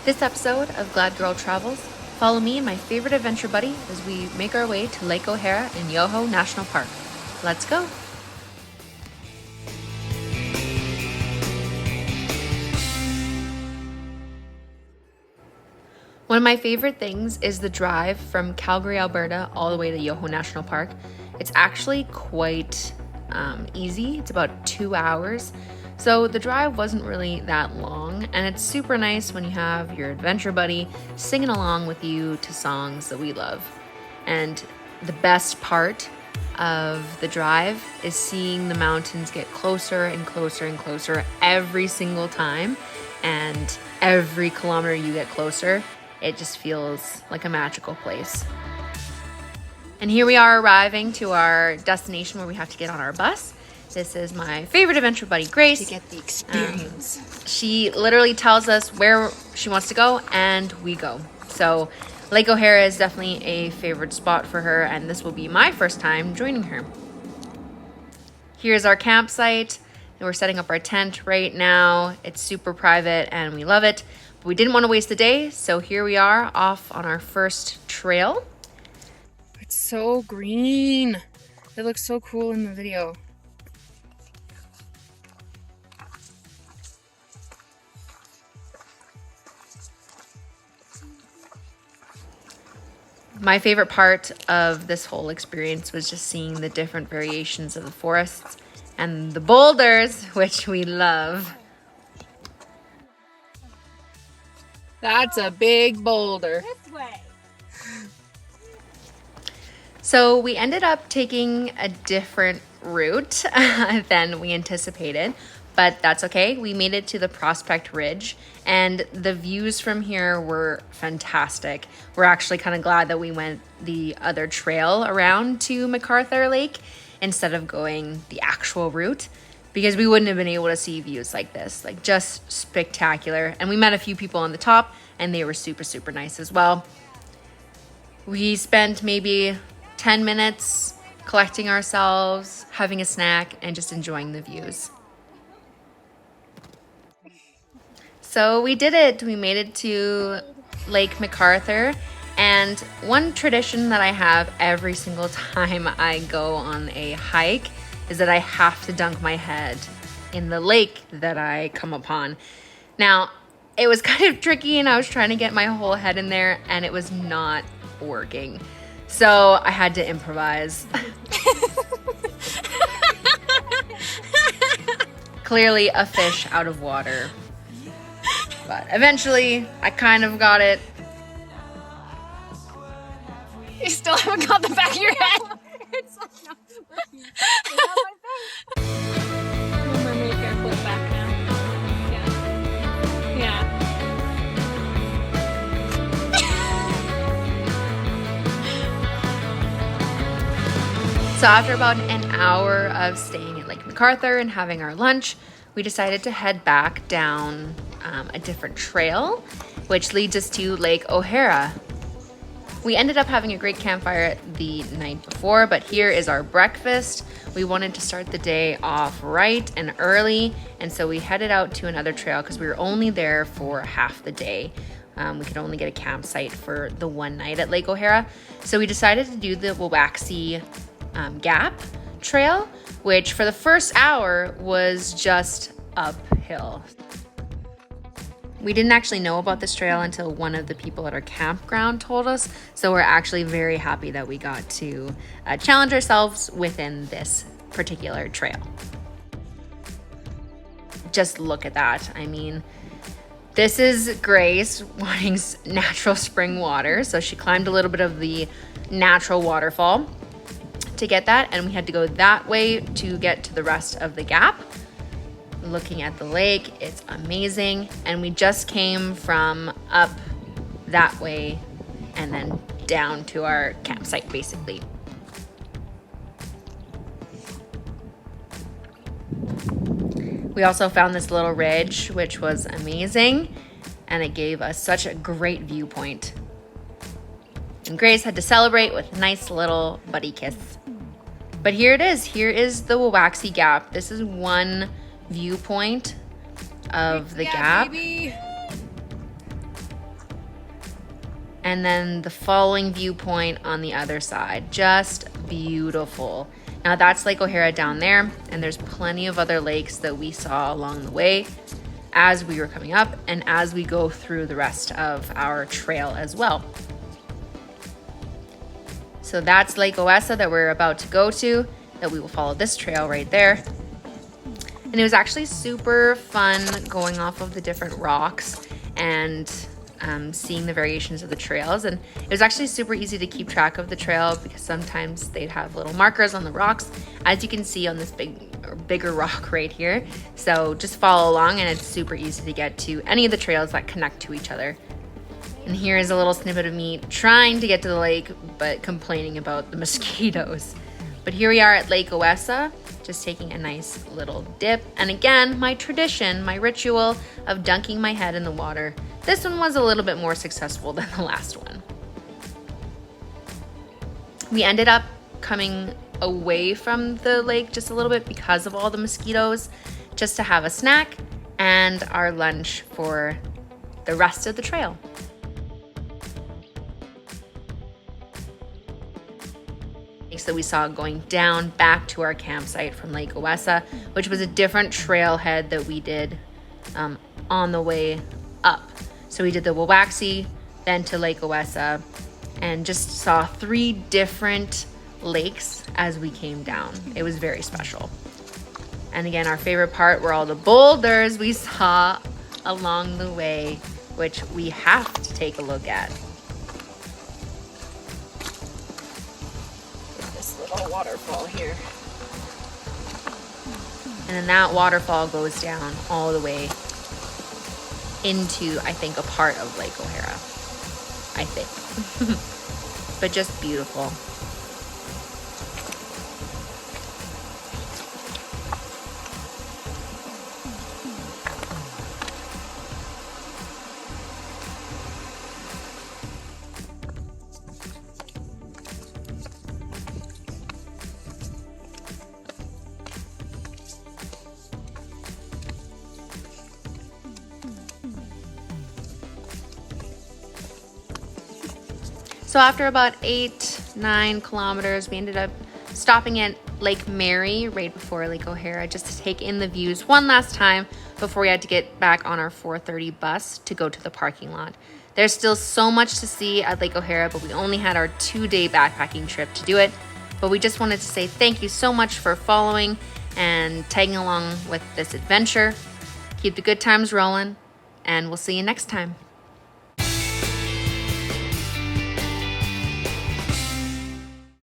This episode of Glad Girl Travels, follow me and my favorite adventure buddy as we make our way to Lake O'Hara in Yoho National Park. Let's go! One of my favorite things is the drive from Calgary, Alberta, all the way to Yoho National Park. It's actually quite easy. It's about 2 hours. So the drive wasn't really that long, and it's super nice when you have your adventure buddy singing along with you to songs that we love. And the best part of the drive is seeing the mountains get closer and closer and closer every single time. And every kilometer you get closer, it just feels like a magical place. And here we are arriving to our destination where we have to get on our bus. This is my favorite adventure buddy, Grace. To get the experience. She literally tells us where she wants to go and we go. So Lake O'Hara is definitely a favorite spot for her, and this will be my first time joining her. Here's our campsite. We're setting up our tent right now. It's super private and we love it. But we didn't want to waste the day, so here we are off on our first trail. It's so green. It looks so cool in the video. My favorite part of this whole experience was just seeing the different variations of the forests and the boulders, which we love. That's a big boulder. This way. So we ended up taking a different route than we anticipated, but that's okay. We made it to the Prospect Ridge, and the views from here were fantastic. We're actually kind of glad that we went the other trail around to MacArthur Lake instead of going the actual route, because we wouldn't have been able to see views like this, like just spectacular. And we met a few people on the top and they were super, super nice as well. We spent maybe 10 minutes collecting ourselves, having a snack, and just enjoying the views. So we did it. We made it to Lake MacArthur. And one tradition that I have every single time I go on a hike is that I have to dunk my head in the lake that I come upon. Now, it was kind of tricky and I was trying to get my whole head in there and it was not working. So I had to improvise. Clearly a fish out of water. But eventually I kind of got it. You still haven't got the back of your head. It's like not working. It's not my face. I'm gonna make her flip back now. Yeah. So after about an hour of staying at Lake MacArthur and having our lunch, we decided to head back down a different trail, which leads us to Lake O'Hara. We ended up having a great campfire the night before, but here is our breakfast. We wanted to start the day off right and early, and so we headed out to another trail because we were only there for half the day. We could only get a campsite for the one night at Lake O'Hara. So we decided to do the Wawaxie Gap Trail, which for the first hour was just uphill. We didn't actually know about this trail until one of the people at our campground told us, so we're actually very happy that we got to challenge ourselves within this particular trail. Just look at that. I mean, this is Grace wanting natural spring water, so she climbed a little bit of the natural waterfall to get that, and we had to go that way to get to the rest of the gap. Looking at the lake, it's amazing, and we just came from up that way and then down to our campsite basically. We also found this little ridge, which was amazing, and it gave us such a great viewpoint. And Grace had to celebrate with a nice little buddy kiss. But here it is. Here is the Wawaxie Gap. This is one viewpoint of the gap. Baby. and then the following viewpoint on the other side. Just beautiful. Now that's Lake O'Hara down there, and there's plenty of other lakes that we saw along the way as we were coming up and as we go through the rest of our trail as well. So that's Lake Owessa that we're about to go to, that we will follow this trail right there. And it was actually super fun going off of the different rocks and seeing the variations of the trails. And it was actually super easy to keep track of the trail because sometimes they'd have little markers on the rocks, as you can see on this bigger rock right here. So just follow along and it's super easy to get to any of the trails that connect to each other. And here's a little snippet of me trying to get to the lake, but complaining about the mosquitoes. But here we are at Lake Owessa, just taking a nice little dip. And again, my tradition, my ritual of dunking my head in the water. This one was a little bit more successful than the last one. We ended up coming away from the lake just a little bit because of all the mosquitoes, just to have a snack and our lunch for the rest of the trail. That we saw going down back to our campsite from Lake Owessa, which was a different trailhead that we did on the way up. So we did the Wawaxie, then to Lake Owessa, and just saw 3 different lakes as we came down. It was very special. And again, our favorite part were all the boulders we saw along the way, which we have to take a look at. Waterfall here. And then that waterfall goes down all the way into, I think, a part of Lake O'Hara. I think. But just beautiful. So after about 8-9 kilometers, we ended up stopping at Lake Mary right before Lake O'Hara just to take in the views one last time before we had to get back on our 4:30 bus to go to the parking lot. There's still so much to see at Lake O'Hara, but we only had our 2-day backpacking trip to do it. But we just wanted to say thank you so much for following and tagging along with this adventure. Keep the good times rolling, and we'll see you next time.